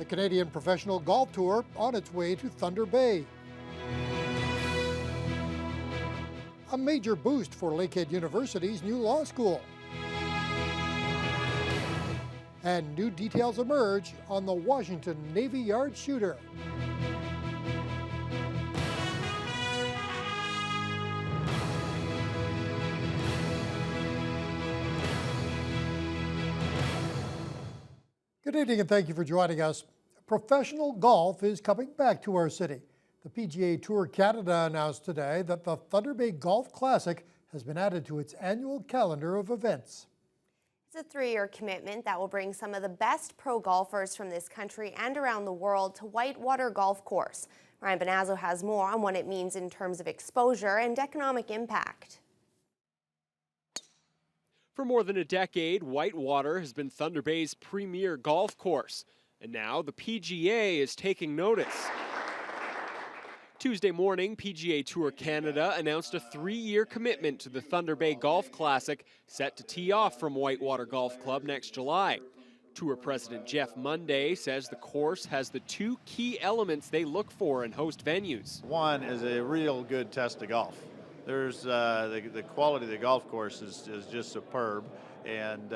The Canadian Professional Golf Tour on its way to Thunder Bay. A major boost for Lakehead University's new law school. And new details emerge on the Washington Navy Yard shooter. Good evening and thank you for joining us. Professional golf is coming back to our city. The PGA Tour Canada announced today that the Thunder Bay Golf Classic has been added to its annual calendar of events. It's a 3-year commitment that will bring some of the best pro golfers from this country and around the world to Whitewater Golf Course. Ryan Bonazzo has more on what it means in terms of exposure and economic impact. For more than a decade, Whitewater has been Thunder Bay's premier golf course, and now the PGA is taking notice. Tuesday morning, PGA Tour Canada announced a 3-year commitment to the Thunder Bay Golf Classic, set to tee off from Whitewater Golf Club next July. Tour President Jeff Monday says the course has the 2 key elements they look for in host venues. One is a real good test of golf. There's the quality of the golf course is just superb, and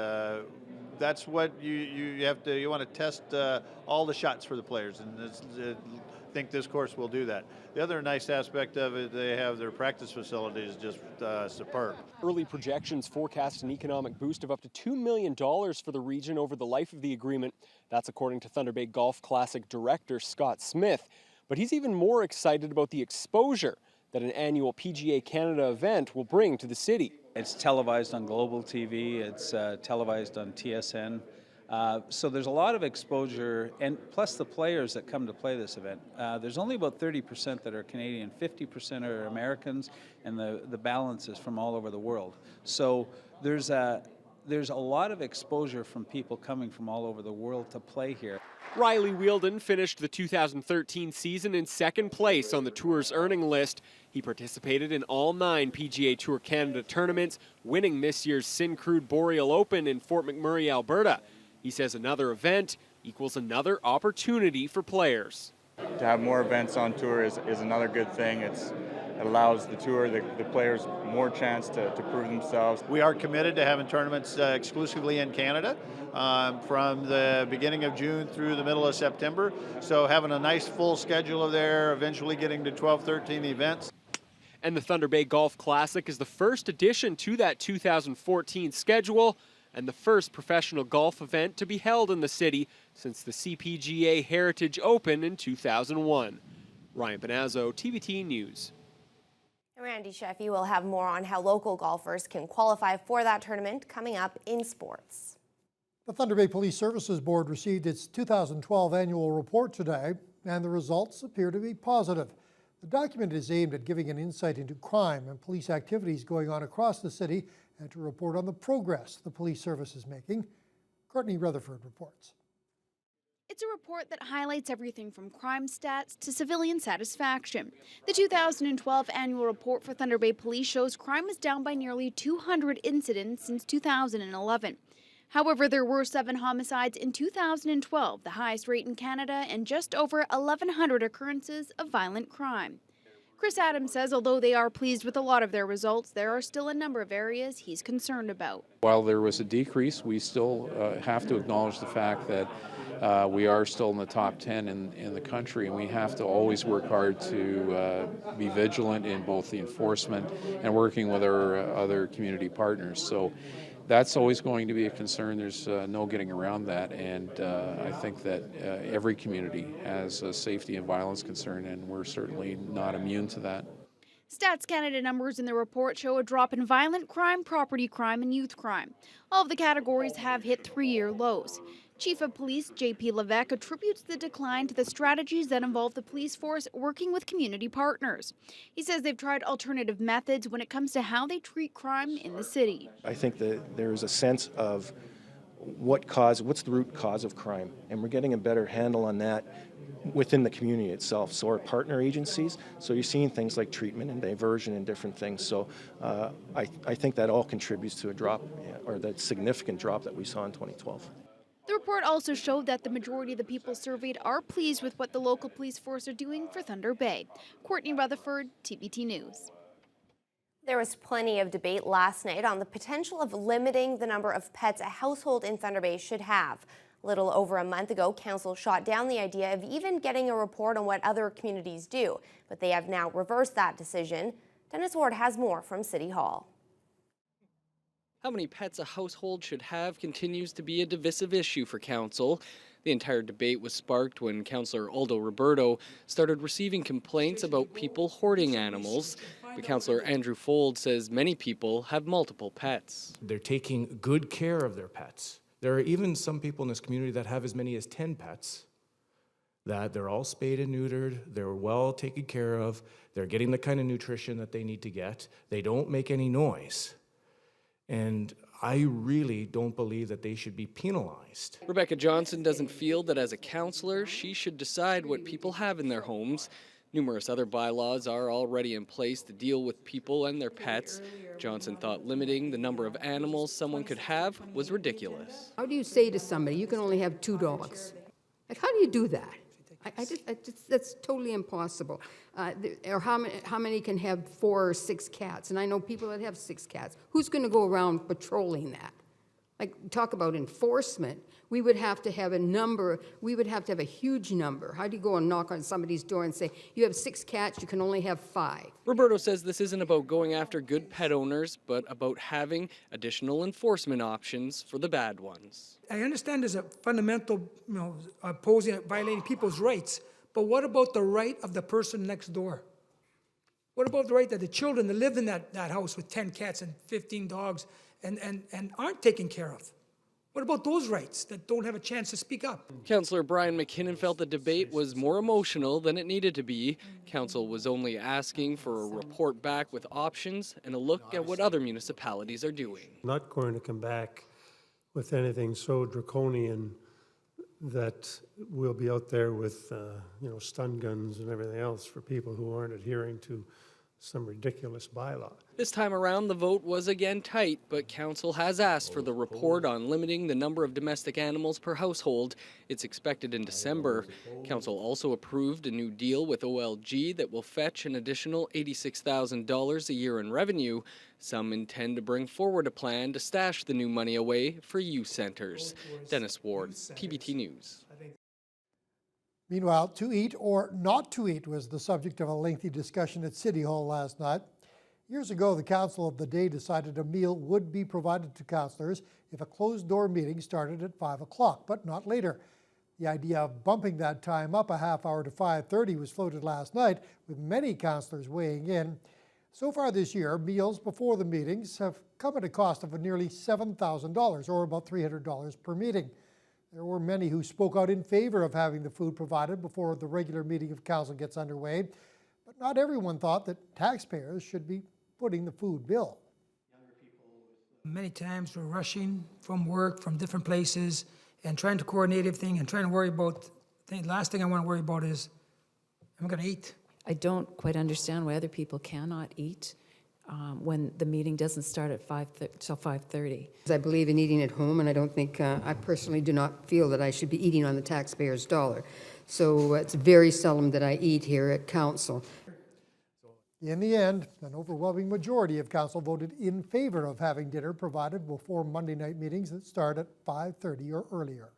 that's what you want to test all the shots for the players, and I think this course will do that. The other nice aspect of it, they have their practice facilities just superb. Early projections forecast an economic boost of up to $2 million for the region over the life of the agreement. That's according to Thunder Bay Golf Classic director Scott Smith. But he's even more excited about the exposure that an annual PGA Canada event will bring to the city. It's televised on Global TV, it's televised on TSN. So there's a lot of exposure, and plus the players that come to play this event. There's only about 30% that are Canadian, 50% are Americans, and the balance is from all over the world. So there's a lot of exposure from people coming from all over the world to play here. Riley Wheeldon finished the 2013 season in second place on the tour's earning list. He participated in all 9 PGA Tour Canada tournaments, winning this year's Syncrude Boreal Open in Fort McMurray, Alberta. He says another event equals another opportunity for players. To have more events on tour is another good thing. It allows the tour, the players, more chance to prove themselves. We are committed to having tournaments exclusively in Canada from the beginning of June through the middle of September. So having a nice full schedule there, eventually getting to 12, 13 events. And the Thunder Bay Golf Classic is the first addition to that 2014 schedule, and the first professional golf event to be held in the city since the CPGA Heritage Open in 2001. Ryan Bonazzo, TVT News. Randy Sheffy will have more on how local golfers can qualify for that tournament coming up in sports. The Thunder Bay Police Services Board received its 2012 annual report today, and the results appear to be positive. The document is aimed at giving an insight into crime and police activities going on across the city and to report on the progress the police service is making. Courtney Rutherford reports. It's a report that highlights everything from crime stats to civilian satisfaction. The 2012 annual report for Thunder Bay Police shows crime is down by nearly 200 incidents since 2011. However, there were 7 homicides in 2012, the highest rate in Canada, and just over 1,100 occurrences of violent crime. Chris Adams says although they are pleased with a lot of their results, there are still a number of areas he's concerned about. While there was a decrease, we still have to acknowledge the fact that we are still in the top 10 in the country, and we have to always work hard to be vigilant in both the enforcement and working with our other community partners. So that's always going to be a concern. There's no getting around that, and I think that every community has a safety and violence concern, and we're certainly not immune to that. Stats Canada numbers in the report show a drop in violent crime, property crime, and youth crime. All of the categories have hit 3-year lows. Chief of Police J.P. Levesque attributes the decline to the strategies that involve the police force working with community partners. He says they've tried alternative methods when it comes to how they treat crime in the city. I think that there is a sense of what's the root cause of crime, and we're getting a better handle on that within the community itself. So our partner agencies, so you're seeing things like treatment and diversion and different things. So I think that all contributes to a drop, or that significant drop that we saw in 2012. The report also showed that the majority of the people surveyed are pleased with what the local police force are doing for Thunder Bay. Courtney Rutherford, TBT News. There was plenty of debate last night on the potential of limiting the number of pets a household in Thunder Bay should have. A little over a month ago, Council shot down the idea of even getting a report on what other communities do, but they have now reversed that decision. Dennis Ward has more from City Hall. How many pets a household should have continues to be a divisive issue for Council. The entire debate was sparked when Councillor Aldo Roberto started receiving complaints about people hoarding animals. But Councillor Andrew Fold says many people have multiple pets. They're taking good care of their pets. There are even some people in this community that have as many as 10 pets, that they're all spayed and neutered, they're well taken care of, they're getting the kind of nutrition that they need to get, they don't make any noise. And I really don't believe that they should be penalized. Rebecca Johnson doesn't feel that as a councillor, she should decide what people have in their homes. Numerous other bylaws are already in place to deal with people and their pets. Johnson thought limiting the number of animals someone could have was ridiculous. How do you say to somebody, you can only have 2 dogs? Like, how do you do that? That's totally impossible. Or how many can have 4 or 6 cats? And I know people that have 6 cats. Who's going to go around patrolling that? Like, talk about enforcement. We would have to have a number. We would have to have a huge number. How do you go and knock on somebody's door and say, you have 6 cats, you can only have 5? Roberto says this isn't about going after good pet owners, but about having additional enforcement options for the bad ones. I understand there's a fundamental, opposing, violating people's rights, but what about the right of the person next door? What about the right that the children that live in that house with 10 cats and 15 dogs and aren't taken care of? What about those rights that don't have a chance to speak up? Councillor Brian McKinnon felt the debate was more emotional than it needed to be. Council was only asking for a report back with options and a look at what other municipalities are doing. Not going to come back with anything so draconian that we'll be out there with stun guns and everything else for people who aren't adhering to some ridiculous bylaw. This time around, the vote was again tight, but Council has asked for the report on limiting the number of domestic animals per household. It's expected in December. Council also approved a new deal with OLG that will fetch an additional $86,000 a year in revenue. Some intend to bring forward a plan to stash the new money away for youth centers. Dennis Ward, TBT News. Meanwhile, to eat or not to eat was the subject of a lengthy discussion at City Hall last night. Years ago, the Council of the Day decided a meal would be provided to councillors if a closed-door meeting started at 5 o'clock, but not later. The idea of bumping that time up a half hour to 5:30 was floated last night, with many councillors weighing in. So far this year, meals before the meetings have come at a cost of nearly $7,000, or about $300 per meeting. There were many who spoke out in favor of having the food provided before the regular meeting of council gets underway, but not everyone thought that taxpayers should be footing the food bill. Many times we're rushing from work, from different places, and trying to coordinate everything and trying to worry about, the last thing I want to worry about is, am I going to eat? I don't quite understand why other people cannot eat when the meeting doesn't start at 5:30. I believe in eating at home, and I don't think, I personally do not feel that I should be eating on the taxpayer's dollar. So it's very seldom that I eat here at council. In the end, an overwhelming majority of council voted in favor of having dinner provided before Monday night meetings that start at 5:30 or earlier.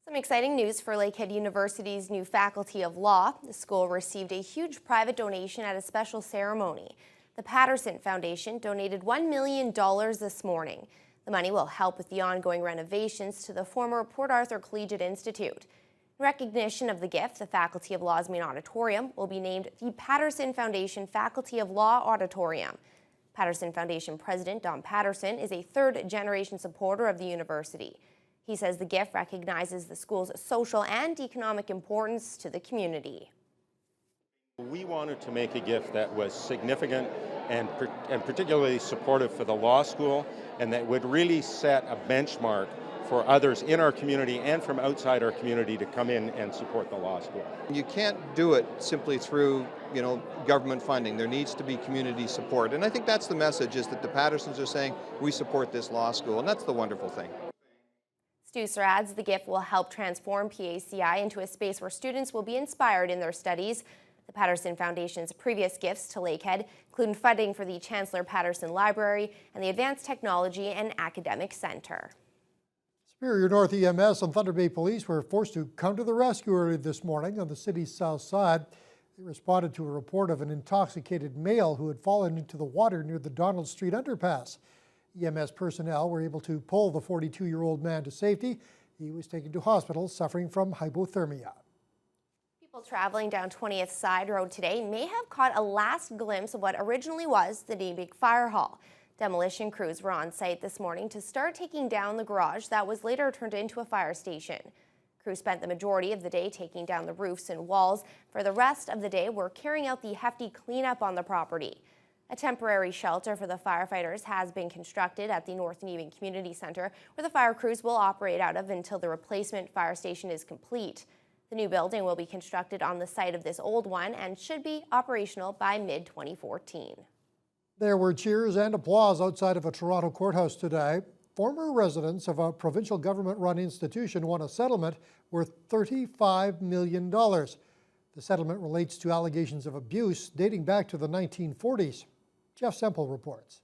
Some exciting news for Lakehead University's new Faculty of Law. The school received a huge private donation at a special ceremony. The Patterson Foundation donated $1 million this morning. The money will help with the ongoing renovations to the former Port Arthur Collegiate Institute. In recognition of the gift, the Faculty of Law's main auditorium will be named the Patterson Foundation Faculty of Law Auditorium. Patterson Foundation President Don Patterson is a third-generation supporter of the university. He says the gift recognizes the school's social and economic importance to the community. We wanted to make a gift that was significant and particularly supportive for the law school, and that would really set a benchmark for others in our community and from outside our community to come in and support the law school. You can't do it simply through, government funding. There needs to be community support. And I think that's the message, is that the Pattersons are saying, we support this law school, and that's the wonderful thing. Stusser adds the gift will help transform PACI into a space where students will be inspired in their studies. The Patterson Foundation's previous gifts to Lakehead include funding for the Chancellor Patterson Library and the Advanced Technology and Academic Center. Superior North EMS and Thunder Bay Police were forced to come to the rescue early this morning on the city's south side. They responded to a report of an intoxicated male who had fallen into the water near the Donald Street underpass. EMS personnel were able to pull the 42-year-old man to safety. He was taken to hospital suffering from hypothermia. People traveling down 20th Side Road today may have caught a last glimpse of what originally was the Nebig Fire Hall. Demolition crews were on site this morning to start taking down the garage that was later turned into a fire station. Crews spent the majority of the day taking down the roofs and walls. For the rest of the day, we're carrying out the hefty cleanup on the property. A temporary shelter for the firefighters has been constructed at the North Nebig Community Center, where the fire crews will operate out of until the replacement fire station is complete. The new building will be constructed on the site of this old one and should be operational by mid-2014. There were cheers and applause outside of a Toronto courthouse today. Former residents of a provincial government-run institution won a settlement worth $35 million. The settlement relates to allegations of abuse dating back to the 1940s. Jeff Semple reports.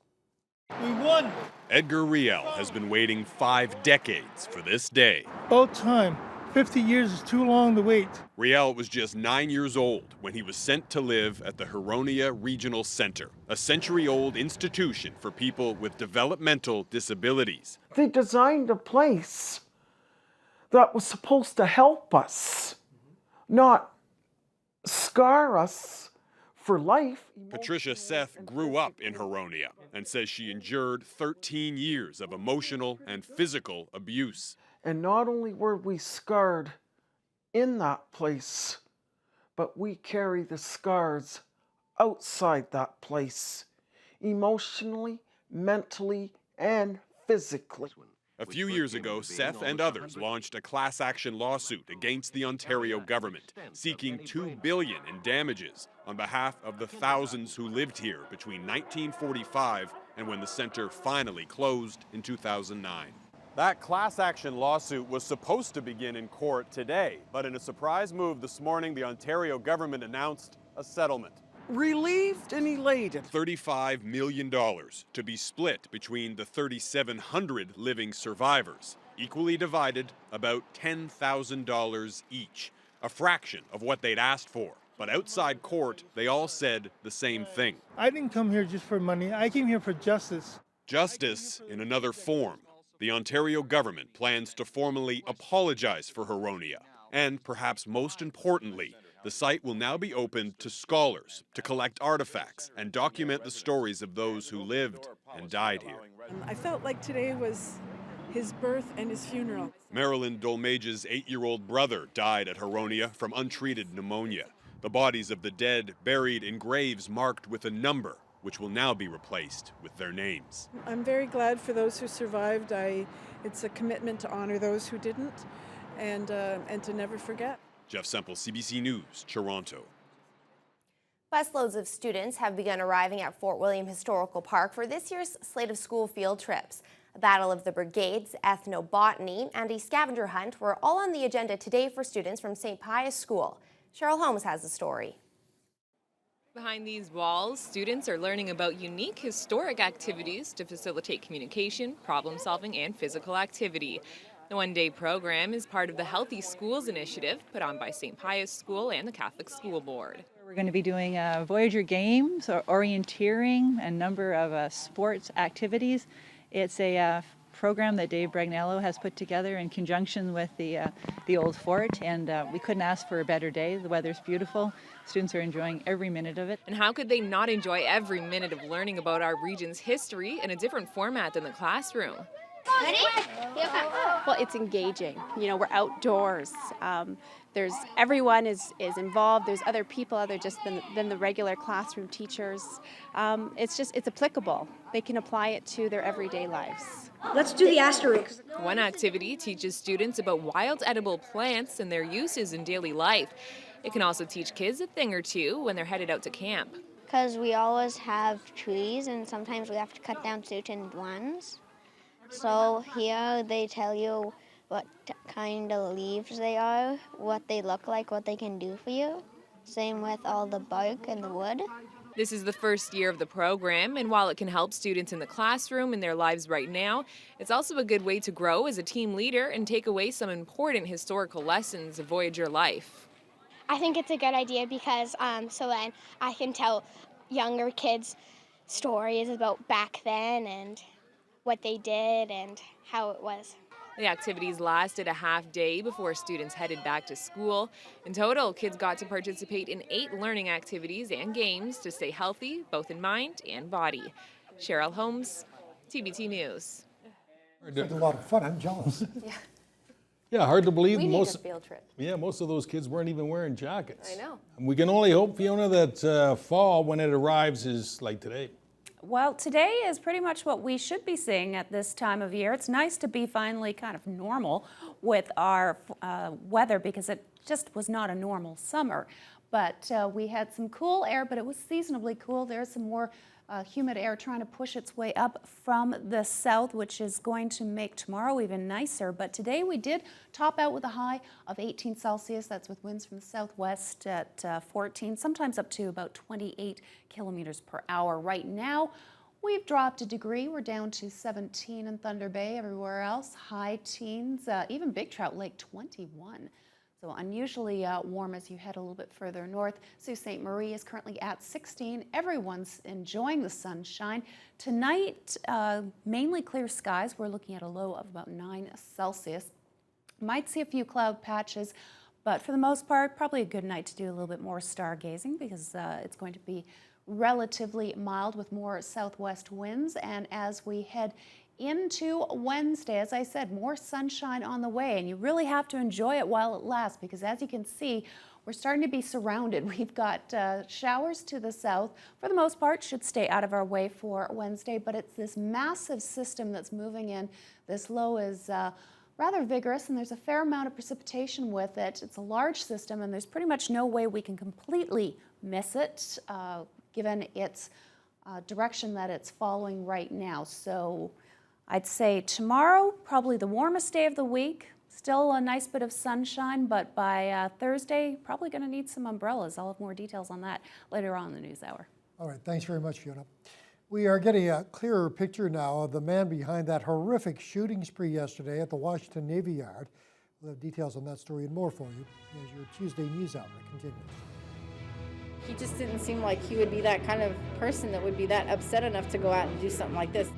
We won! Edgar Riel has been waiting 5 decades for this day. About time. 50 years is too long to wait. Riel was just 9 years old when he was sent to live at the Huronia Regional Center, a century-old institution for people with developmental disabilities. They designed a place that was supposed to help us, not scar us for life. Patricia Seth grew up in Huronia and says she endured 13 years of emotional and physical abuse. And not only were we scarred in that place, but we carry the scars outside that place, emotionally, mentally, and physically. A few years ago, Seth and others launched a class action lawsuit against the Ontario government, seeking $2 billion in damages on behalf of the thousands who lived here between 1945 and when the center finally closed in 2009. That class action lawsuit was supposed to begin in court today, but in a surprise move this morning, the Ontario government announced a settlement. Relieved and elated. $35 million to be split between the 3,700 living survivors, equally divided about $10,000 each, a fraction of what they'd asked for. But outside court, they all said the same thing. I didn't come here just for money. I came here for justice. Justice in another form. The Ontario government plans to formally apologize for Huronia. And perhaps most importantly, the site will now be open to scholars to collect artifacts and document the stories of those who lived and died here. I felt like today was his birth and his funeral. Marilyn Dolmage's 8-year-old brother died at Huronia from untreated pneumonia. The bodies of the dead buried in graves marked with a number, which will now be replaced with their names. I'm very glad for those who survived. It's a commitment to honor those who didn't and to never forget. Jeff Semple, CBC News, Toronto. Busloads of students have begun arriving at Fort William Historical Park for this year's slate of school field trips. A battle of the brigades, ethnobotany, and a scavenger hunt were all on the agenda today for students from St. Pius School. Cheryl Holmes has the story. Behind these walls, students are learning about unique historic activities to facilitate communication, problem solving, and physical activity. The one-day program is part of the Healthy Schools initiative put on by St. Pius School and the Catholic School Board. We're going to be doing Voyager games, or orienteering, a number of sports activities. It's a program that Dave Bragnello has put together in conjunction with the old fort, and we couldn't ask for a better day. The weather's beautiful. Students are enjoying every minute of it. And how could they not enjoy every minute of learning about our region's history in a different format than the classroom? Ready? Well, it's engaging. You know, we're outdoors. Everyone is involved. There's other people other just than the regular classroom teachers. It's applicable. They can apply it to their everyday lives. Let's do the asterisk. One activity teaches students about wild edible plants and their uses in daily life. It can also teach kids a thing or two when they're headed out to camp. Because we always have trees and sometimes we have to cut down certain ones. So here they tell you what kind of leaves they are, what they look like, what they can do for you. Same with all the bark and the wood. This is the first year of the program, and while it can help students in the classroom in their lives right now, it's also a good way to grow as a team leader and take away some important historical lessons of Voyager life. I think it's a good idea because so then I can tell younger kids stories about back then and what they did and how it was. The activities lasted a half day before students headed back to school. In total, kids got to participate in 8 learning activities and games to stay healthy, both in mind and body. Cheryl Holmes, TBT News. It's like a lot of fun. I'm jealous. Yeah, hard to believe We need most. a field trip. Yeah, most of those kids weren't even wearing jackets. I know. And we can only hope, Fiona, that fall, when it arrives, is like today. Well, today is pretty much what we should be seeing at this time of year. It's nice to be finally kind of normal with our weather because it just was not a normal summer. But we had some cool air, but it was seasonably cool. There's some more humid air trying to push its way up from the south, which is going to make tomorrow even nicer. But today we did top out with a high of 18 Celsius. That's with winds from the southwest at 14, sometimes up to about 28 kilometers per hour. Right now, we've dropped a degree. We're down to 17 in Thunder Bay. Everywhere else, high teens, even Big Trout Lake, 21. So unusually warm as you head a little bit further north. Sault Ste. Marie is currently at 16. Everyone's enjoying the sunshine. Tonight, mainly clear skies. We're looking at a low of about 9 Celsius. Might see a few cloud patches, but for the most part, probably a good night to do a little bit more stargazing because it's going to be relatively mild with more southwest winds. And as we head into Wednesday, as I said, more sunshine on the way, and you really have to enjoy it while it lasts because as you can see, we're starting to be surrounded. We've got showers to the south. For the most part, should stay out of our way for Wednesday, but it's this massive system that's moving in. This low is rather vigorous, and there's a fair amount of precipitation with it. It's a large system, and there's pretty much no way we can completely miss it, given its direction that it's following right now. So I'd say tomorrow, probably the warmest day of the week. Still a nice bit of sunshine, but by Thursday, probably going to need some umbrellas. I'll have more details on that later on in the news hour. All right, thanks very much, Fiona. We are getting a clearer picture now of the man behind that horrific shooting spree yesterday at the Washington Navy Yard. We'll have details on that story and more for you as your Tuesday News Hour continues. He just didn't seem like he would be that kind of person that would be that upset enough to go out and do something like this.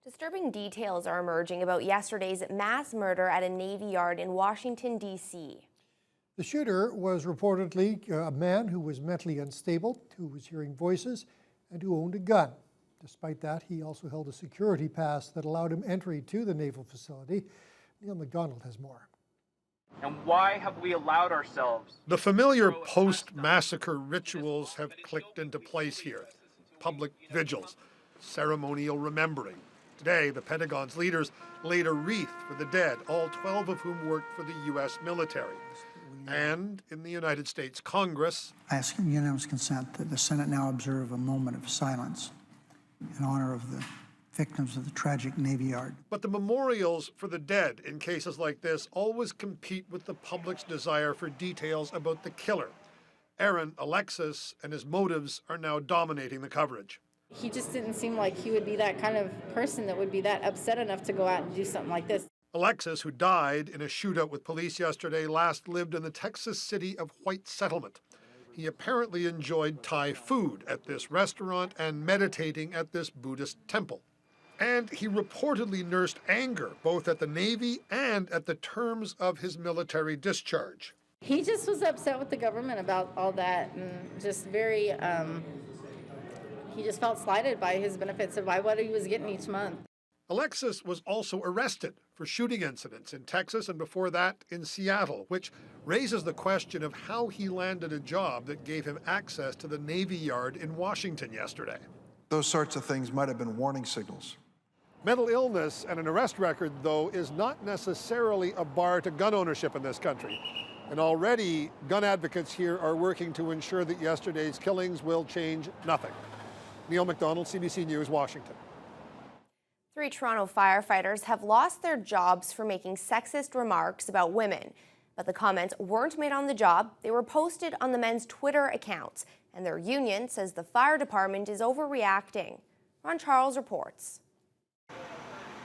Disturbing details are emerging about yesterday's mass murder at a Navy yard in Washington, D.C. The shooter was reportedly a man who was mentally unstable, who was hearing voices, and who owned a gun. Despite that, he also held a security pass that allowed him entry to the naval facility. Neil McDonald has more. And why have we allowed ourselves? The familiar post-massacre rituals have clicked into place here. Public vigils, ceremonial remembering. Today, the Pentagon's leaders laid a wreath for the dead, all 12 of whom worked for the U.S. military. And in the United States Congress, I ask unanimous consent that the Senate now observe a moment of silence in honor of the victims of the tragic Navy Yard. But the memorials for the dead in cases like this always compete with the public's desire for details about the killer. Aaron Alexis and his motives are now dominating the coverage. He just didn't seem like he would be that kind of person that would be that upset enough to go out and do something like this. Alexis, who died in a shootout with police yesterday, last lived in the Texas city of White Settlement. He apparently enjoyed Thai food at this restaurant and meditating at this Buddhist temple. And he reportedly nursed anger both at the Navy and at the terms of his military discharge. He just was upset with the government about all that and just very, he just felt slighted by his benefits of what he was getting each month. Alexis was also arrested for shooting incidents in Texas and before that in Seattle, which raises the question of how he landed a job that gave him access to the Navy Yard in Washington yesterday. Those sorts of things might have been warning signals. Mental illness and an arrest record, though, is not necessarily a bar to gun ownership in this country. And already, gun advocates here are working to ensure that yesterday's killings will change nothing. Neil McDonald, CBC News, Washington. 3 Toronto firefighters have lost their jobs for making sexist remarks about women. But the comments weren't made on the job. They were posted on the men's Twitter accounts. And their union says the fire department is overreacting. Ron Charles reports.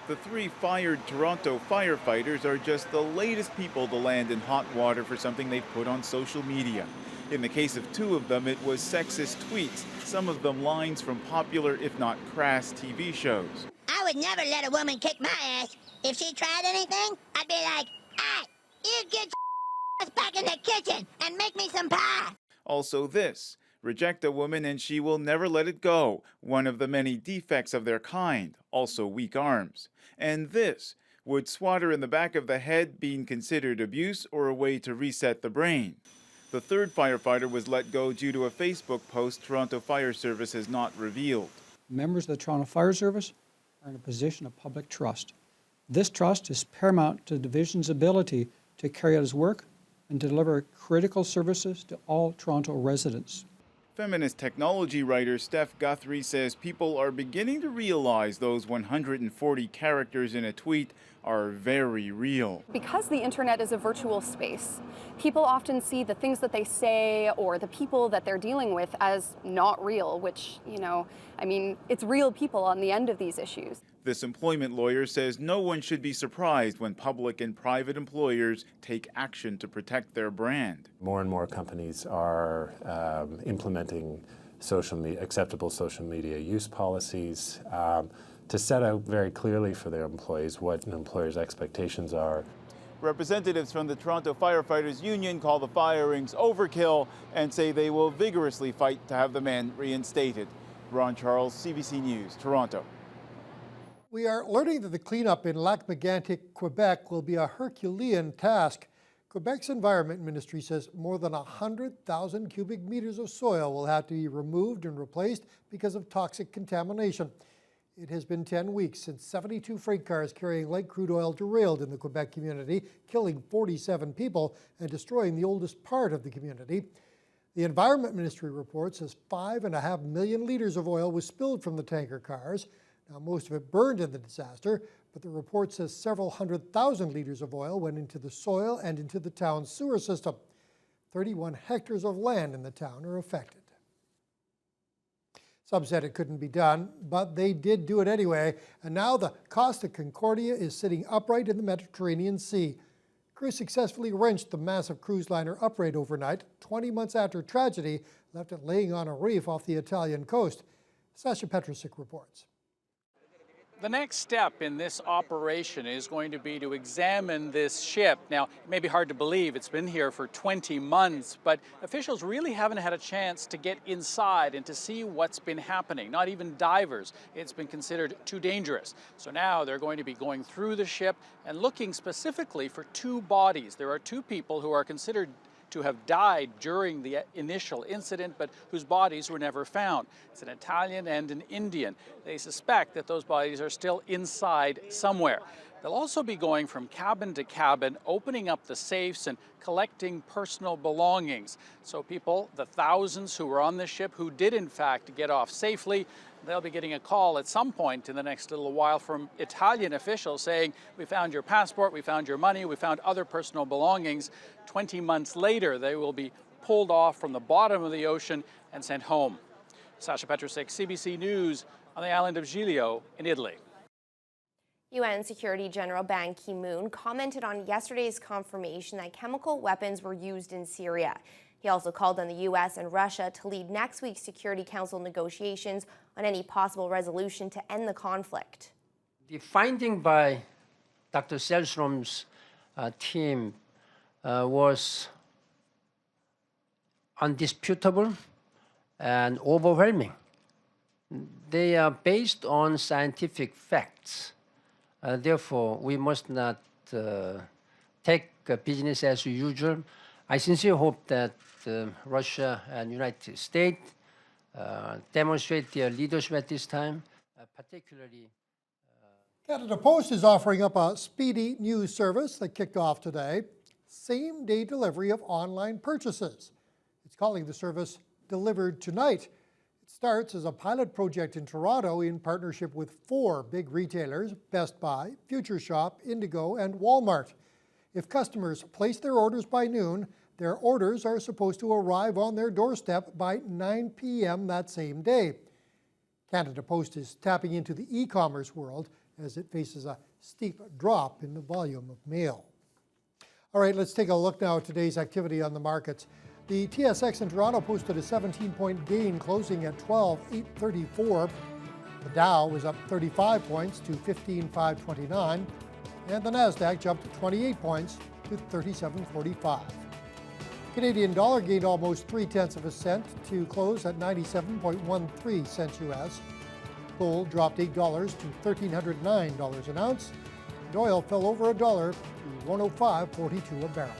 The 3 fired Toronto firefighters are just the latest people to land in hot water for something they've put on social media. In the case of 2 of them, it was sexist tweets, some of them lines from popular, if not crass, TV shows. I would never let a woman kick my ass. If she tried anything, I'd be like, ah, you get your ass back in the kitchen and make me some pie. Also this, reject a woman and she will never let it go, one of the many defects of their kind, also weak arms. And this, would swat her in the back of the head being considered abuse or a way to reset the brain? The 3rd firefighter was let go due to a Facebook post Toronto Fire Service has not revealed. Members of the Toronto Fire Service are in a position of public trust. This trust is paramount to the division's ability to carry out its work and to deliver critical services to all Toronto residents. Feminist technology writer Steph Guthrie says people are beginning to realize those 140 characters in a tweet are very real. Because the internet is a virtual space, people often see the things that they say or the people that they're dealing with as not real, which, it's real people on the end of these issues. This employment lawyer says no one should be surprised when public and private employers take action to protect their brand. More and more companies are implementing acceptable social media use policies to set out very clearly for their employees what an employer's expectations are. Representatives from the Toronto Firefighters Union call the firings overkill and say they will vigorously fight to have the men reinstated. Ron Charles, CBC News, Toronto. We are learning that the cleanup in Lac-Mégantic, Quebec will be a Herculean task. Quebec's Environment Ministry says more than 100,000 cubic meters of soil will have to be removed and replaced because of toxic contamination. It has been 10 weeks since 72 freight cars carrying light crude oil derailed in the Quebec community, killing 47 people and destroying the oldest part of the community. The Environment Ministry report says 5.5 million liters of oil was spilled from the tanker cars. Now, most of it burned in the disaster, but the report says several 100,000 liters of oil went into the soil and into the town's sewer system. 31 hectares of land in the town are affected. Some said it couldn't be done, but they did do it anyway, and now the Costa Concordia is sitting upright in the Mediterranean Sea. Crews successfully wrenched the massive cruise liner upright overnight, 20 months after tragedy left it laying on a reef off the Italian coast. Sasha Petrusik reports. The next step in this operation is going to be to examine this ship. Now, it may be hard to believe it's been here for 20 months, but officials really haven't had a chance to get inside and to see what's been happening. Not even divers. It's been considered too dangerous. So now they're going to be going through the ship and looking specifically for two bodies. There are two people who are considered to have died during the initial incident, but whose bodies were never found. It's an Italian and an Indian. They suspect that those bodies are still inside somewhere. They'll also be going from cabin to cabin, opening up the safes and collecting personal belongings. So people, the thousands who were on the ship who did in fact get off safely, they'll be getting a call at some point in the next little while from Italian officials saying, we found your passport, we found your money, we found other personal belongings. 20 months later, they will be pulled off from the bottom of the ocean and sent home. Sasha Petrusek, CBC News on the island of Giglio in Italy. UN Security General Ban Ki-moon commented on yesterday's confirmation that chemical weapons were used in Syria. He also called on the U.S. and Russia to lead next week's Security Council negotiations on any possible resolution to end the conflict. The finding by Dr. Selstrom's team was undisputable and overwhelming. They are based on scientific facts. Therefore, we must not take business as usual. I sincerely hope that Russia and United States demonstrate their leadership at this time, particularly. Canada Post is offering up a speedy news service that kicked off today, same-day delivery of online purchases. It's calling the service Delivered Tonight. It starts as a pilot project in Toronto in partnership with 4 big retailers, Best Buy, Future Shop, Indigo, and Walmart. If customers place their orders by noon, their orders are supposed to arrive on their doorstep by 9 p.m. that same day. Canada Post is tapping into the e-commerce world as it faces a steep drop in the volume of mail. All right, let's take a look now at today's activity on the markets. The TSX in Toronto posted a 17-point gain, closing at 12,834. The Dow was up 35 points to 15,529, and the Nasdaq jumped 28 points to 3745. Canadian dollar gained almost 0.3 cents to close at 97.13 cents U.S. Gold dropped $8 to $1,309 an ounce, and oil fell over $1 to $105.42 a barrel.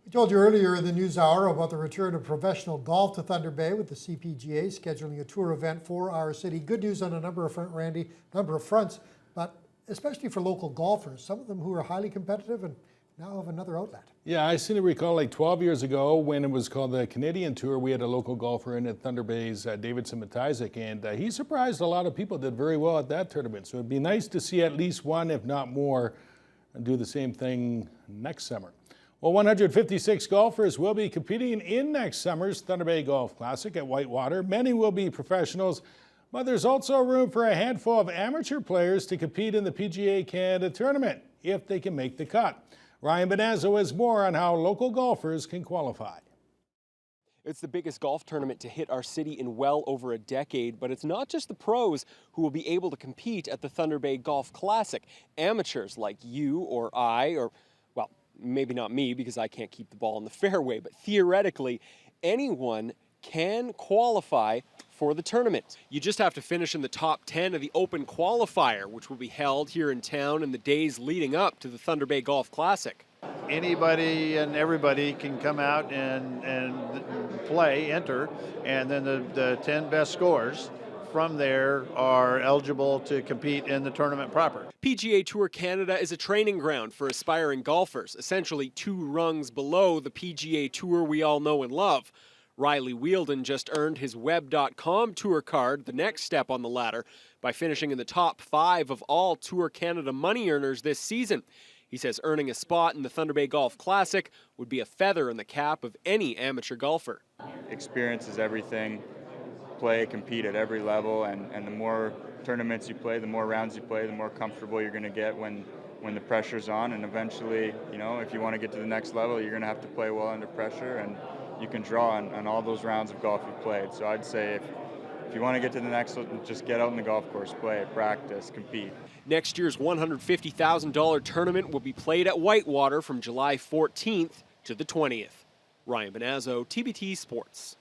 We told you earlier in the news hour about the return of professional golf to Thunder Bay, with the CPGA scheduling a tour event for our city. Good news on a number of fronts, but especially for local golfers, some of them who are highly competitive and now have another outlet. Yeah, I seem to recall like 12 years ago when it was called the Canadian Tour, we had a local golfer in at Thunder Bay's Davidson Matizik, and he surprised a lot of people, did very well at that tournament. So it'd be nice to see at least one, if not more, do the same thing next summer. Well, 156 golfers will be competing in next summer's Thunder Bay Golf Classic at Whitewater. Many will be professionals, but there's also room for a handful of amateur players to compete in the PGA Canada Tournament if they can make the cut. Ryan Bonazzo has more on how local golfers can qualify. It's the biggest golf tournament to hit our city in well over a decade, but it's not just the pros who will be able to compete at the Thunder Bay Golf Classic. Amateurs like you or I, or, well, maybe not me because I can't keep the ball in the fairway, but theoretically, anyone can qualify for the tournament. You just have to finish in the top 10 of the Open Qualifier, which will be held here in town in the days leading up to the Thunder Bay Golf Classic. Anybody and everybody can come out and play, enter, and then the 10 best scores from there are eligible to compete in the tournament proper. PGA Tour Canada is a training ground for aspiring golfers, essentially 2 rungs below the PGA Tour we all know and love. Riley Wheeldon just earned his Web.com Tour card, the next step on the ladder, by finishing in the top 5 of all Tour Canada money earners this season. He says earning a spot in the Thunder Bay Golf Classic would be a feather in the cap of any amateur golfer. Experience is everything. Play, compete at every level, and the more tournaments you play, the more rounds you play, the more comfortable you're going to get when the pressure's on. And eventually, you know, if you want to get to the next level, you're going to have to play well under pressure, and you can draw on all those rounds of golf you've played. So I'd say if you want to get to the next one, just get out in the golf course, play, practice, compete. Next year's $150,000 tournament will be played at Whitewater from July 14th to the 20th. Ryan Bonazzo, TBT Sports.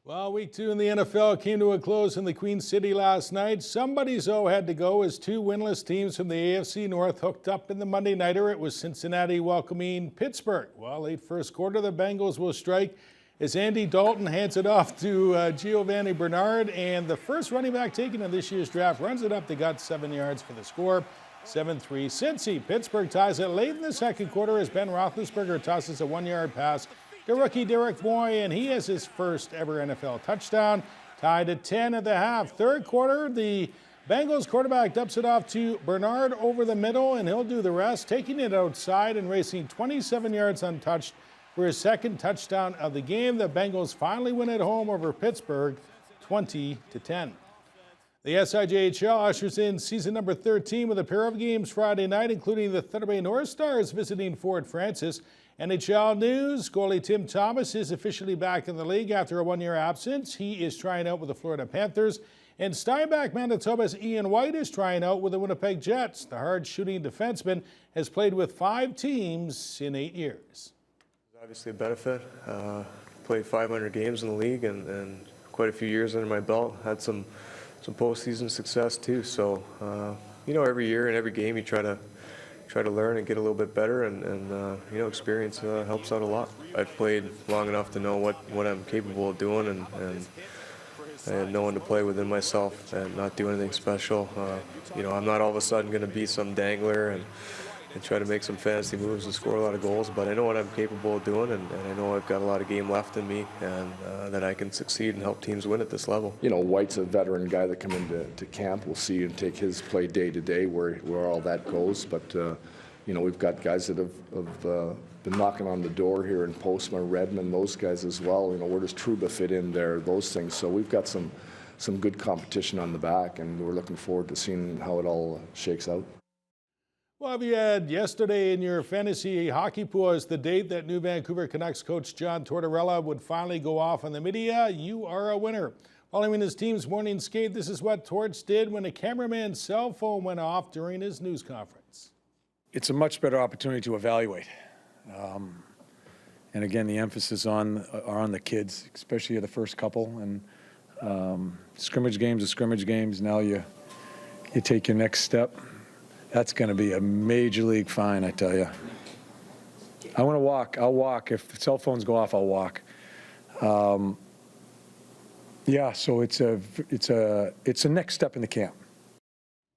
Well, week 2 in the NFL came to a close in the Queen City last night. Somebody's had to go as 2 winless teams from the AFC North hooked up in the Monday Nighter. It was Cincinnati welcoming Pittsburgh. Well, late first quarter, the Bengals will strike as Andy Dalton hands it off to Giovanni Bernard, and the first running back taken in this year's draft runs it up the gut 7 yards for the score. 7-3 Cincy. Pittsburgh ties it late in the second quarter as Ben Roethlisberger tosses a 1-yard pass to rookie Derek Boy, and he has his first ever NFL touchdown. Tied at 10 at the half. Third quarter, the Bengals quarterback dumps it off to Bernard over the middle, and he'll do the rest, taking it outside and racing 27 yards untouched for his second touchdown of the game. The Bengals finally win at home over Pittsburgh, 20-10. The SIJHL ushers in season number 13 with a pair of games Friday night, including the Thunder Bay North Stars visiting Fort Francis. NHL news, goalie Tim Thomas is officially back in the league after a 1-year absence. He is trying out with the Florida Panthers. And Steinbach, Manitoba's Ian White is trying out with the Winnipeg Jets. The hard-shooting defenseman has played with 5 teams in 8 years. Obviously a benefit. Played 500 games in the league and quite a few years under my belt. Had some postseason success too. So you know, every year and every game you try to learn and get a little bit better, and you know, experience helps out a lot. I've played long enough to know what I'm capable of doing, and knowing to play within myself and not do anything special. You know, I'm not all of a sudden going to be some dangler and try to make some fantasy moves and score a lot of goals, but I know what I'm capable of doing, and I know I've got a lot of game left in me, and that I can succeed and help teams win at this level. You know, White's a veteran guy that come into camp. We'll see and take his play day to day where all that goes, but you know, we've got guys that have been knocking on the door here in Postma, Redmond, those guys as well. You know, where does Trouba fit in there, those things. So we've got some good competition on the back, and we're looking forward to seeing how it all shakes out. Well, if you had yesterday in your fantasy hockey pool as the date that New Vancouver Canucks coach John Tortorella would finally go off on the media, you are a winner. Following his team's morning skate, this is what Torts did when a cameraman's cell phone went off during his news conference. It's a much better opportunity to evaluate. And again, the emphasis are on the kids, especially the first couple. And scrimmage games are scrimmage games. Now you take your next step. That's going to be a major league fine, I tell you. I want to walk. I'll walk. If cell phones go off, I'll walk. Yeah, so it's a next step in the camp.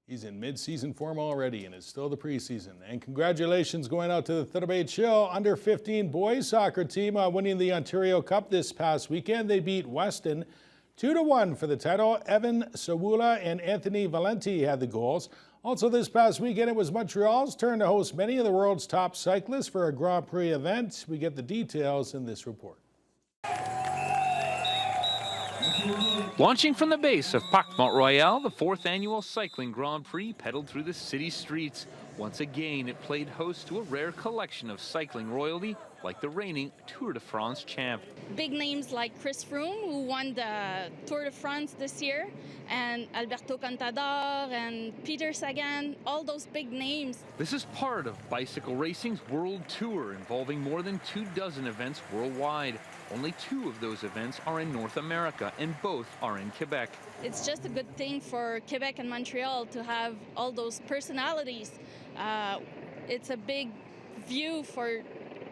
He's in mid-season form already, and it's still the preseason. And congratulations going out to the Thunder Bay Chill under-15 boys soccer team winning the Ontario Cup this past weekend. They beat Weston 2-1 for the title. Evan Sawula and Anthony Valenti had the goals. Also this past weekend, it was Montreal's turn to host many of the world's top cyclists for a Grand Prix event. We get the details in this report. Launching from the base of Parc Mont-Royal, the 4th annual Cycling Grand Prix pedaled through the city streets. Once again, it played host to a rare collection of cycling royalty, like the reigning Tour de France champ. Big names like Chris Froome, who won the Tour de France this year, and Alberto Contador and Peter Sagan, all those big names. This is part of bicycle racing's world tour, involving more than 24 events worldwide. Only 2 of those events are in North America, and both are in Quebec. It's just a good thing for Quebec and Montreal to have all those personalities. It's a big view for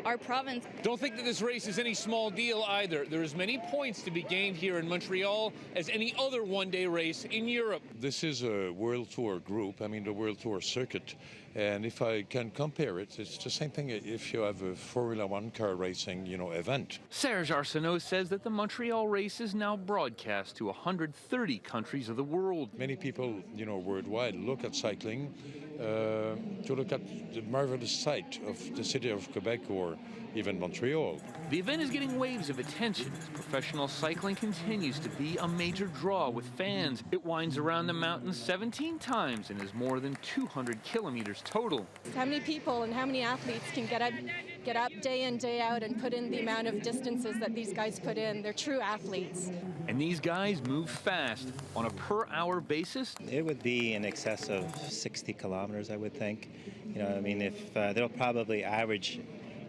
our province. Don't think that this race is any small deal either. There are as many points to be gained here in Montreal as any other one-day race in Europe. This is a World Tour group, I mean the World Tour circuit, and if I can compare it, it's the same thing if you have a Formula One car racing, event. Serge Arsenault says that the Montreal race is now broadcast to 130 countries of the world. Many people, worldwide look at cycling to look at the marvelous sight of the city of Quebec or even Montreal. The event is getting waves of attention as professional cycling continues to be a major draw with fans. It winds around the mountains 17 times and is more than 200 kilometers total. How many people and how many athletes can get up day in, day out and put in the amount of distances that these guys put in? They're true athletes. And these guys move fast. On a per-hour basis, it would be in excess of 60 kilometers, I would think. If they'll probably average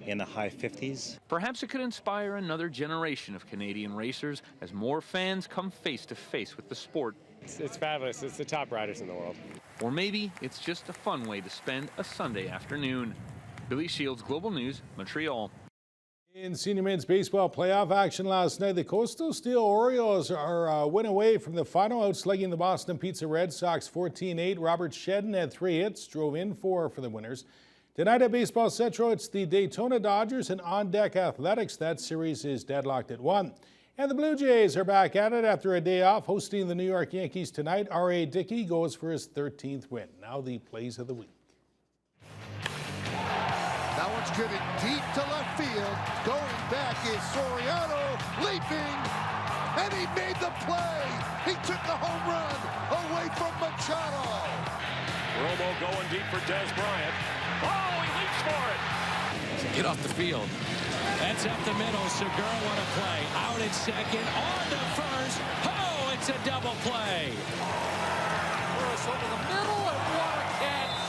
in the high 50s. Perhaps it could inspire another generation of Canadian racers as more fans come face to face with the sport. It's fabulous. It's the top riders in the world. Or maybe it's just a fun way to spend a Sunday afternoon. Billy Shields, Global News, Montreal. In senior men's baseball playoff action last night, the Coastal Steel Orioles are win away from the final, outslugging the Boston Pizza Red Sox 14-8. Robert Shedden had 3 hits, drove in 4 for the winners. Tonight at Baseball Central, it's the Daytona Dodgers and On Deck Athletics. That series is deadlocked at 1. And the Blue Jays are back at it after a day off, hosting the New York Yankees tonight. R.A. Dickey goes for his 13th win. Now the plays of the week. That one's driven deep to left field. Going back is Soriano, leaping, and he made the play. He took the home run away from Machado. Romo going deep for Des Bryant. Oh, he leaps for it. Get off the field. That's up the middle. Segura on a play. Out at second. On to first. Oh, it's a double play. Burris over the middle, and what a catch.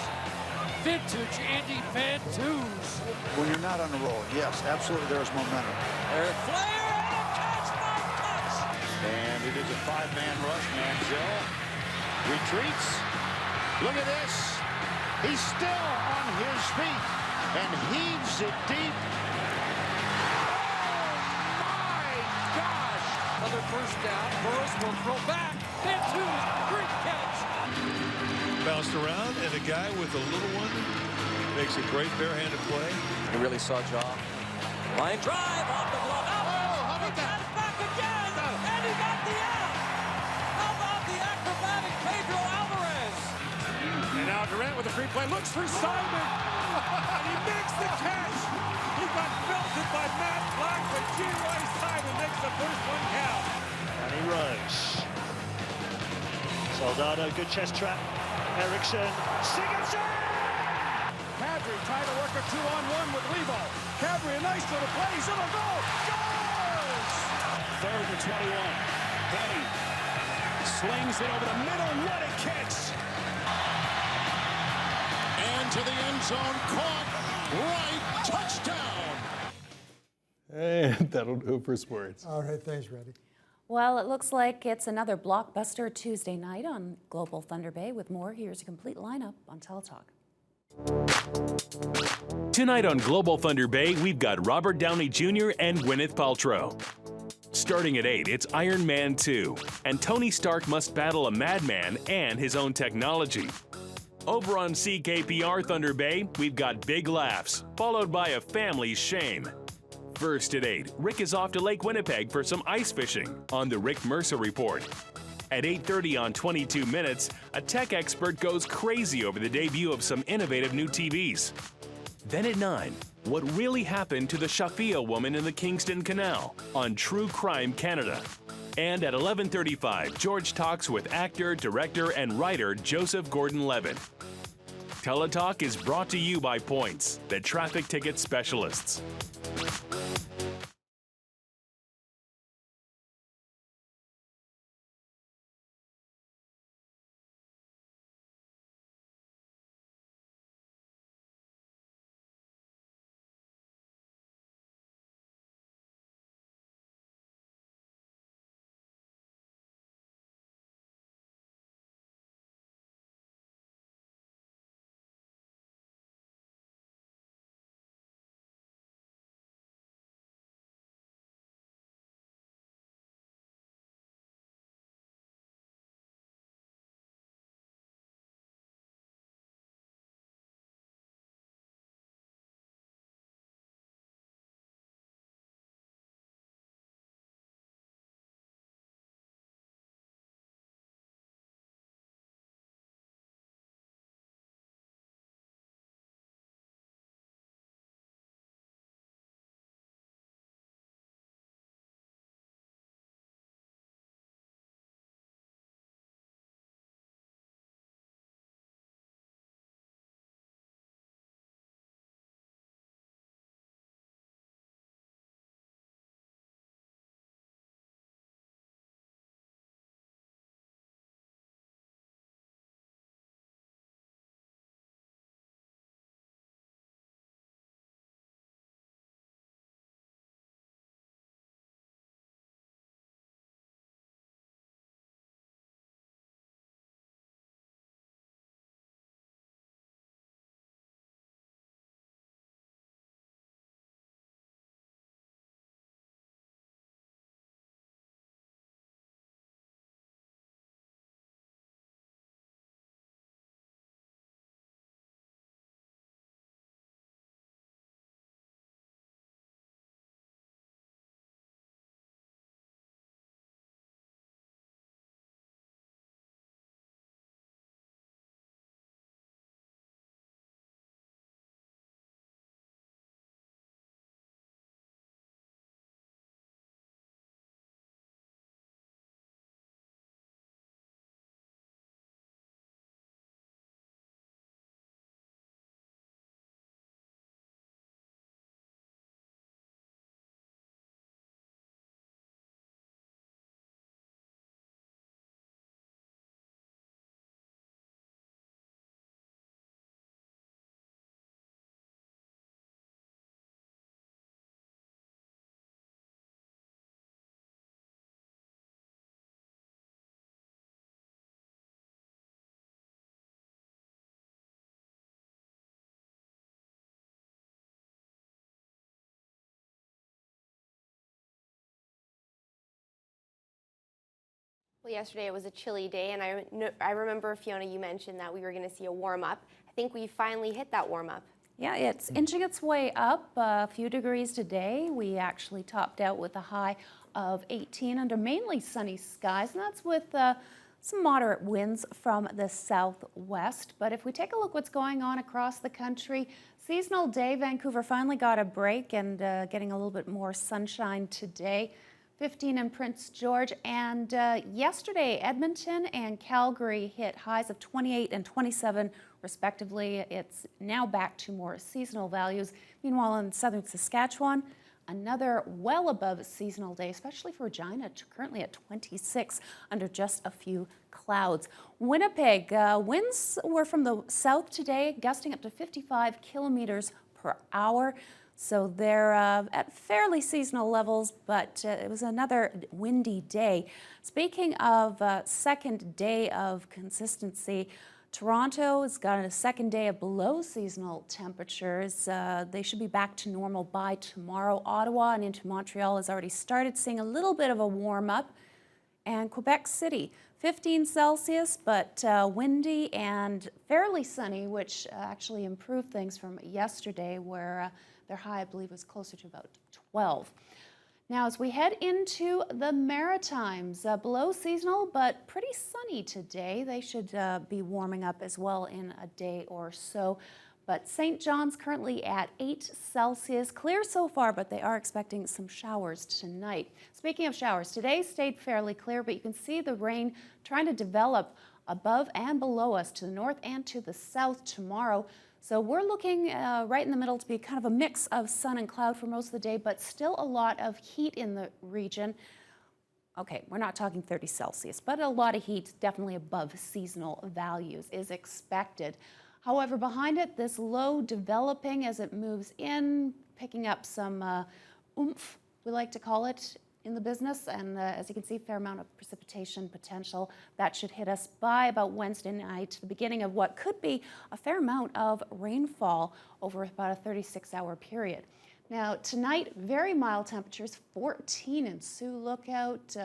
Vintage Andy Pantoos. When you're not on a roll, yes, absolutely, there's momentum. Eric Flair, and a catch by Cutts. And it is a 5-man rush. Manziel retreats. Look at this. He's still on his feet and heaves it deep. Oh, my gosh. Another first down. Burris will throw back. Pantoos, great catch. Bounced around, and a guy with a little one makes a great barehanded play. You really saw Jaw. Line drive off the glove. How about that? Back again, and he got the out. How about the acrobatic Pedro Alvarez? And now Durant with a free play looks for Simon. He makes the catch. He got belted by Matt Black, but G.Y. Simon makes the first one count. And he runs. Soldado, good chest trap. Erickson, Sigurdsson! Kadri trying to work a 2-on-1 with Lebo. Kadri, a nice little play. He's in a goal. Scores! 3rd and 21. Petty slings it over the middle. What a catch! And to the end zone, caught right, touchdown! And that'll do it for sports. All right, thanks, Randy. Well, it looks like it's another blockbuster Tuesday night on Global Thunder Bay. With more, here's a complete lineup on Teletalk. Tonight on Global Thunder Bay, we've got Robert Downey Jr. and Gwyneth Paltrow. Starting at 8, it's Iron Man 2, and Tony Stark must battle a madman and his own technology. Over on CKPR Thunder Bay, we've got big laughs, followed by a family's shame. First at 8, Rick is off to Lake Winnipeg for some ice fishing on the Rick Mercer Report. At 8:30 on 22 Minutes, a tech expert goes crazy over the debut of some innovative new TVs. Then at 9, what really happened to the Shafia woman in the Kingston Canal on True Crime Canada. And at 11:35, George talks with actor, director, and writer Joseph Gordon-Levitt. Teletalk is brought to you by Points, the traffic ticket specialists. Well, yesterday it was a chilly day, and I remember, Fiona, you mentioned that we were going to see a warm-up. I think we finally hit that warm-up. Yeah, it's inching its way up a few degrees today. We actually topped out with a high of 18 under mainly sunny skies, and that's with some moderate winds from the southwest. But if we take a look what's going on across the country, seasonal day, Vancouver finally got a break and getting a little bit more sunshine today. 15 in Prince George, and yesterday Edmonton and Calgary hit highs of 28 and 27 respectively. It's now back to more seasonal values. Meanwhile, in southern Saskatchewan, another well above seasonal day, especially for Regina, currently at 26 under just a few clouds. Winnipeg, winds were from the south today, gusting up to 55 kilometers per hour. So they're at fairly seasonal levels, but it was another windy day. Speaking of second day of consistency, Toronto has got a second day of below seasonal temperatures. They should be back to normal by tomorrow. Ottawa and into Montreal has already started seeing a little bit of a warm up. And Quebec City, 15 Celsius, but windy and fairly sunny, which actually improved things from yesterday, where their high, I believe, was closer to about 12. Now, as we head into the Maritimes, below seasonal, but pretty sunny today. They should be warming up as well in a day or so. But St. John's currently at 8 Celsius. Clear so far, but they are expecting some showers tonight. Speaking of showers, today stayed fairly clear, but you can see the rain trying to develop above and below us to the north and to the south tomorrow. So we're looking right in the middle to be kind of a mix of sun and cloud for most of the day, but still a lot of heat in the region. Okay, we're not talking 30 Celsius, but a lot of heat, definitely above seasonal values, is expected. However, behind it, this low developing as it moves in, picking up some oomph, we like to call it in the business, and as you can see, fair amount of precipitation potential. That should hit us by about Wednesday night, the beginning of what could be a fair amount of rainfall over about a 36-hour period. Now, tonight, very mild temperatures, 14 in Sioux Lookout,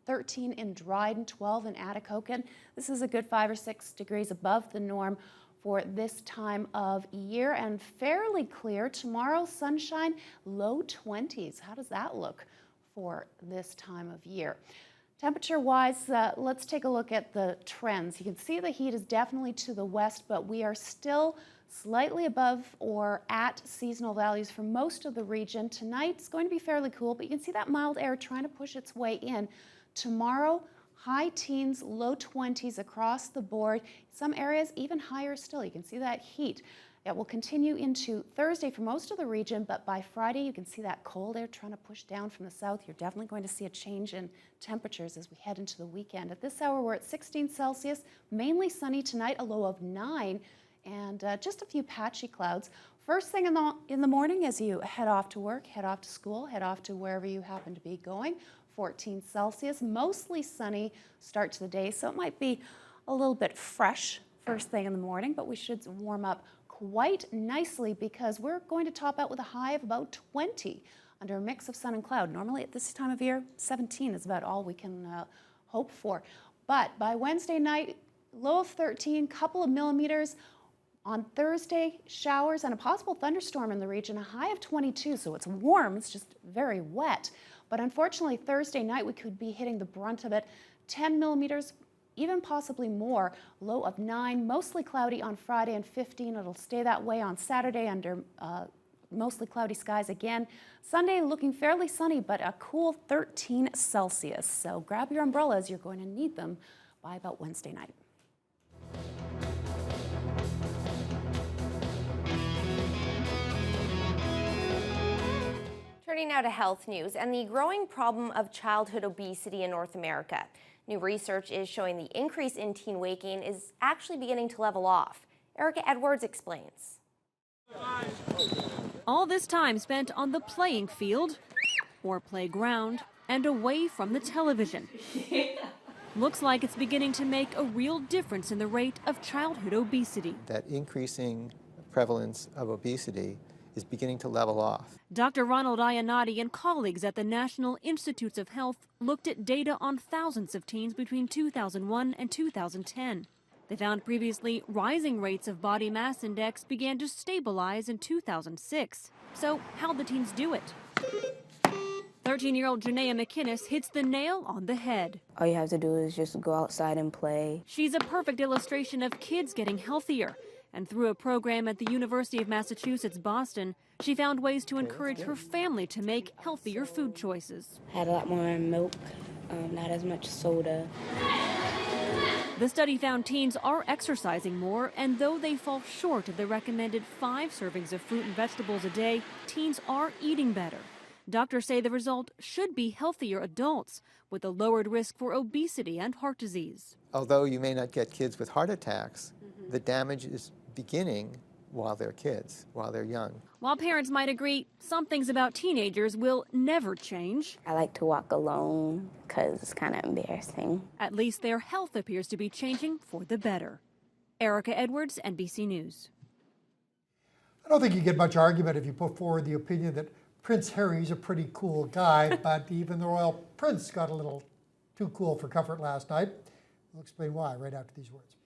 13 in Dryden, 12 in Atikokan. This is a good 5 or 6 degrees above the norm for this time of year, and fairly clear. Tomorrow, sunshine, low 20s. How does that look for this time of year? Temperature-wise, let's take a look at the trends. You can see the heat is definitely to the west, but we are still slightly above or at seasonal values for most of the region. Tonight it's going to be fairly cool, but you can see that mild air trying to push its way in. Tomorrow, high teens, low 20s across the board. Some areas even higher still. You can see that heat. It will continue into Thursday for most of the region, but by Friday you can see that cold air trying to push down from the south. You're definitely going to see a change in temperatures as we head into the weekend. At this hour we're at 16 Celsius, mainly sunny tonight, a low of 9, and just a few patchy clouds. First thing in the morning as you head off to work, head off to school, head off to wherever you happen to be going, 14 Celsius, mostly sunny start to the day, so it might be a little bit fresh first thing in the morning, but we should warm up quite nicely because we're going to top out with a high of about 20 under a mix of sun and cloud. Normally at this time of year, 17 is about all we can hope for. But by Wednesday night, low of 13, couple of millimeters. On Thursday, showers and a possible thunderstorm in the region, a high of 22, so it's warm, it's just very wet. But unfortunately, Thursday night, we could be hitting the brunt of it. 10 millimeters, even possibly more, low of 9, mostly cloudy on Friday, and 15. It'll stay that way on Saturday under mostly cloudy skies again. Sunday looking fairly sunny, but a cool 13 Celsius. So grab your umbrellas, you're going to need them by about Wednesday night. Turning now to health news and the growing problem of childhood obesity in North America. New research is showing the increase in teen weight gain is actually beginning to level off. Erica Edwards explains. All this time spent on the playing field or playground and away from the television. Looks like it's beginning to make a real difference in the rate of childhood obesity. That increasing prevalence of obesity is beginning to level off. Dr. Ronald Iannotti and colleagues at the National Institutes of Health looked at data on thousands of teens between 2001 and 2010. They found previously rising rates of body mass index began to stabilize in 2006. So how'd the teens do it? 13-year-old Janaea McInnes hits the nail on the head. All you have to do is just go outside and play. She's a perfect illustration of kids getting healthier. And through a program at the University of Massachusetts, Boston, she found ways to encourage her family to make healthier food choices. Had a lot more milk, not as much soda. The study found teens are exercising more, and though they fall short of the recommended 5 servings of fruit and vegetables a day, teens are eating better. Doctors say the result should be healthier adults with a lowered risk for obesity and heart disease. Although you may not get kids with heart attacks, the damage is beginning while they're kids, while they're young. While parents might agree, some things about teenagers will never change. I like to walk alone because it's kind of embarrassing. At least their health appears to be changing for the better. Erica Edwards, NBC News. I don't think you get much argument if you put forward the opinion that Prince Harry's a pretty cool guy, but even the royal prince got a little too cool for comfort last night. We'll explain why right after these words.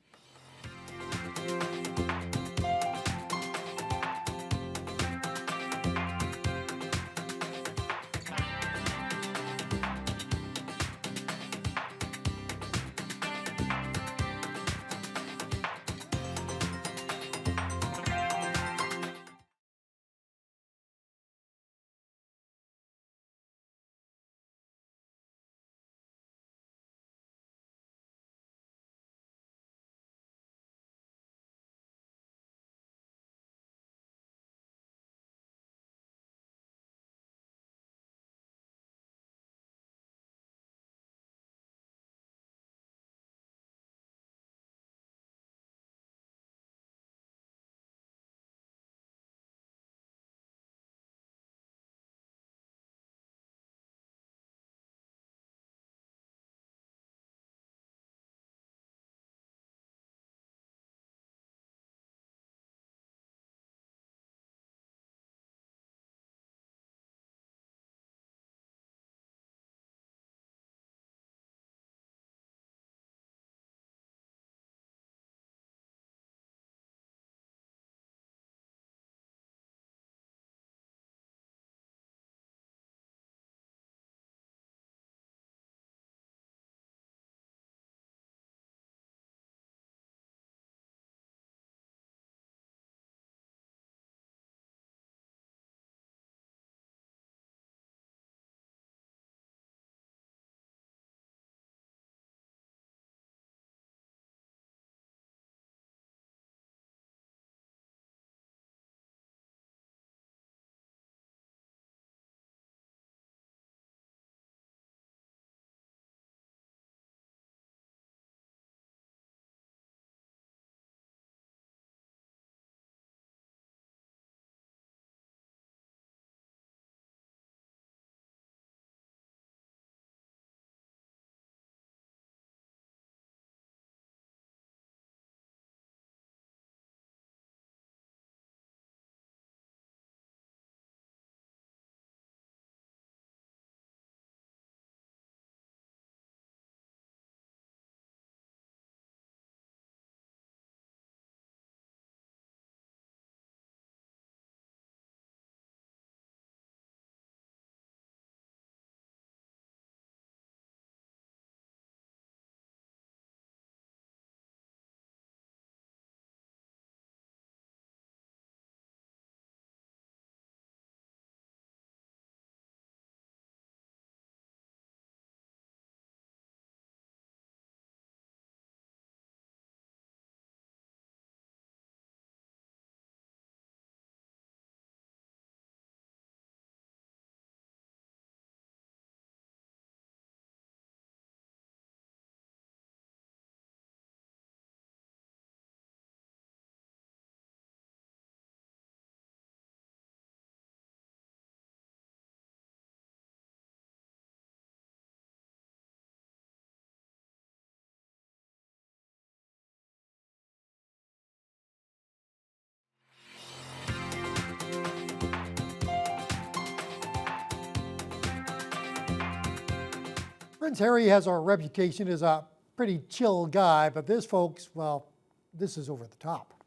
Prince Harry has a reputation as a pretty chill guy, but this, folks, well, this is over the top.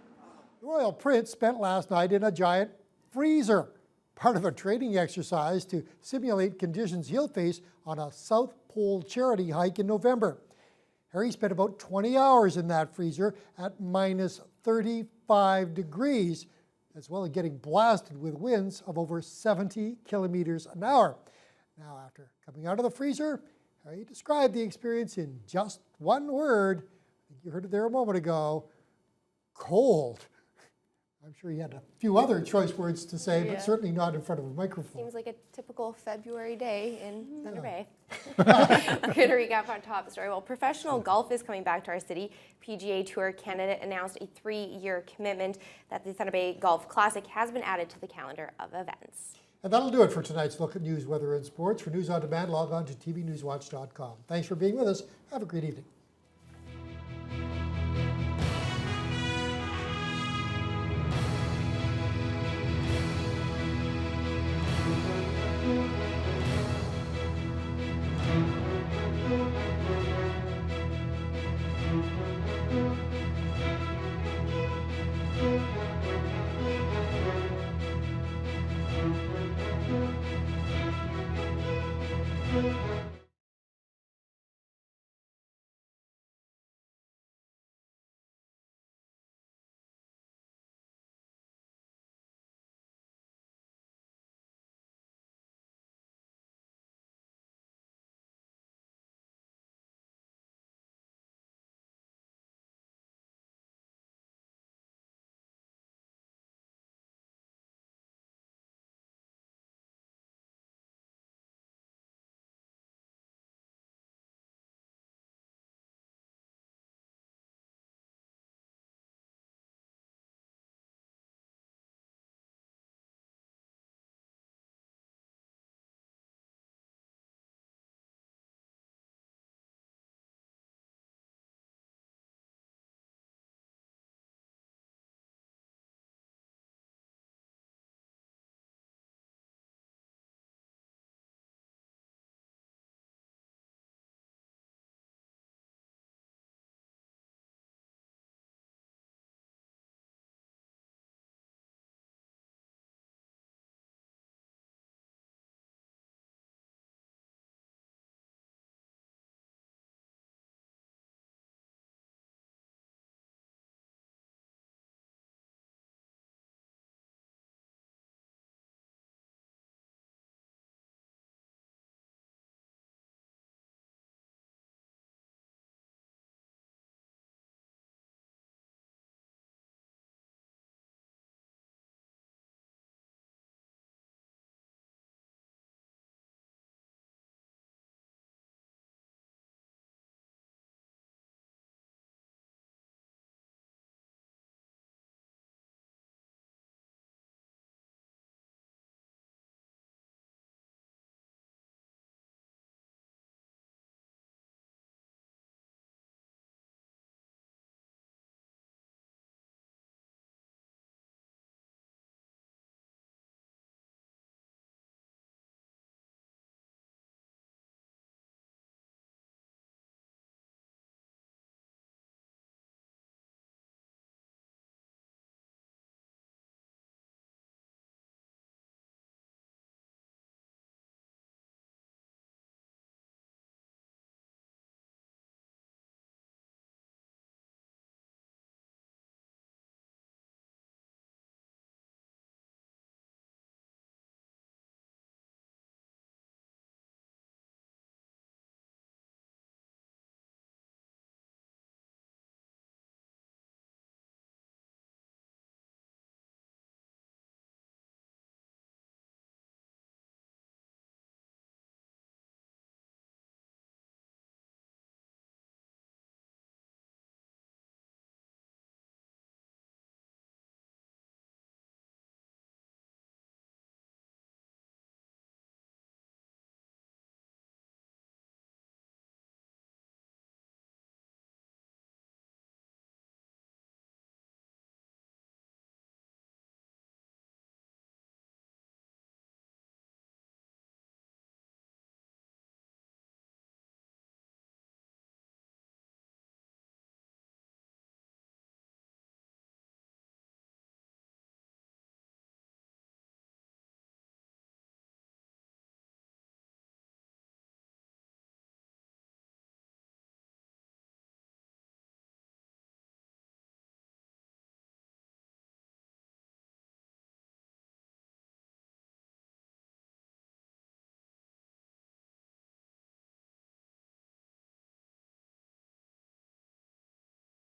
The royal prince spent last night in a giant freezer, part of a training exercise to simulate conditions he'll face on a South Pole charity hike in November. Harry spent about 20 hours in that freezer at minus 35 degrees, as well as getting blasted with winds of over 70 kilometers an hour. Now, after coming out of the freezer, Harry described the experience in just one word. I think you heard it there a moment ago: cold. I'm sure he had a few other choice words to say, but certainly not in front of a microphone. Seems like a typical February day in Thunder Bay. We're going to recap our top story. Well, professional golf is coming back to our city. PGA Tour Canada announced a 3-year commitment that the Thunder Bay Golf Classic has been added to the calendar of events. And that'll do it for tonight's look at news, weather, and sports. For News on Demand, log on to tvnewswatch.com. Thanks for being with us. Have a great evening.